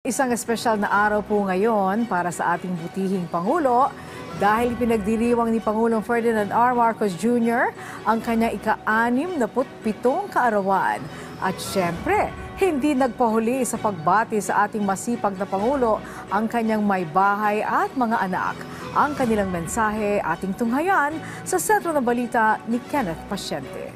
Isang espesyal na araw po ngayon para sa ating butihing Pangulo dahil pinagdiriwang ni Pangulong Ferdinand R. Marcos Jr. ang kanyang ika-67 kaarawan. At syempre, hindi nagpahuli sa pagbati sa ating masipag na Pangulo ang kanyang may bahay at mga anak. Ang kanilang mensahe ating tunghayan sa Sentro ng Balita ni Kenneth Pasyente.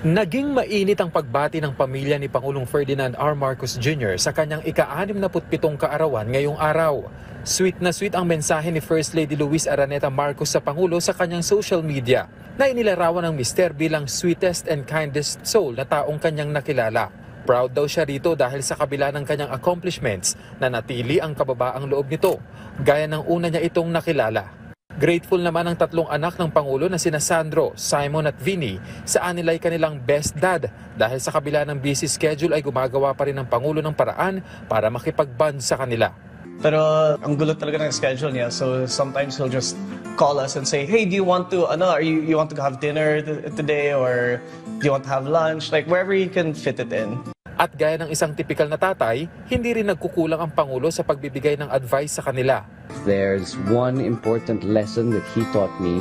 Naging mainit ang pagbati ng pamilya ni Pangulong Ferdinand R. Marcos Jr. sa kanyang ika-67 kaarawan ngayong araw. Sweet na sweet ang mensahe ni First Lady Luis Araneta Marcos sa Pangulo sa kanyang social media na inilarawan ng mister bilang sweetest and kindest soul na taong kanyang nakilala. Proud daw siya rito dahil sa kabila ng kanyang accomplishments na natili ang kababaang loob nito, gaya ng una niya itong nakilala. Grateful naman ang tatlong anak ng Pangulo na sina Sandro, Simon at Vinny sa anilay kanilang best dad dahil sa kabila ng busy schedule ay gumagawa pa rin ng Pangulo ng paraan para makipag-bond sa kanila. Pero ang gulo talaga ng schedule niya, so sometimes he'll just call us and say, hey, do you want to, you want to have dinner today or do you want to have lunch? Like wherever he can fit it in. At gaya ng isang tipikal na tatay, hindi rin nagkukulang ang Pangulo sa pagbibigay ng advice sa kanila. There's one important lesson that he taught me.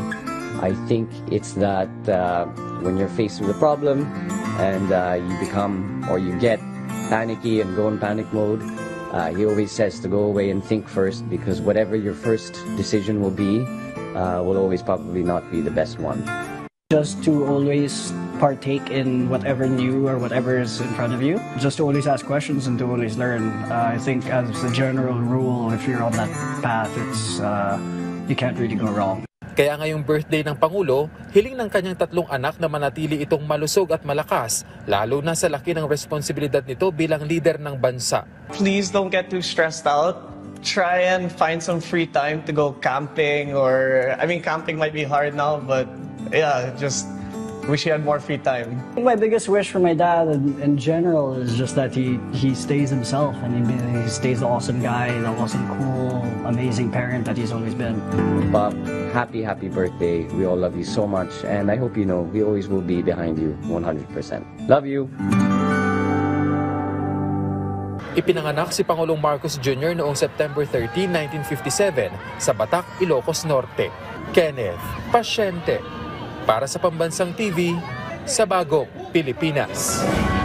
I think it's that when you're faced with a problem and you become or you get panicky and go in panic mode, he always says to go away and think first, because whatever your first decision will be will always probably not be the best one. Just to always partake in whatever new or whatever is in front of you. Just to always ask questions and to always learn. I think as a general rule, if you're on that path, it's you can't really go wrong. Kaya ngayong birthday ng Pangulo, hiling ng kanyang tatlong anak na manatili itong malusog at malakas, lalo na sa laki ng responsibilidad nito bilang leader ng bansa. Please don't get too stressed out. Try and find some free time to go camping or, camping might be hard now, but yeah, just wish he had more free time. My biggest wish for my dad in general is just that he stays himself and he stays the awesome guy, the awesome, cool, amazing parent that he's always been. Bob, happy birthday. We all love you so much, and I hope you know we always will be behind you 100%. Love you. Ipinanganak si Pangulong Marcos Jr. noong September 13, 1957 sa Batac, Ilocos Norte. Kenneth Pasyente para sa Pambansang TV sa Bagong Pilipinas.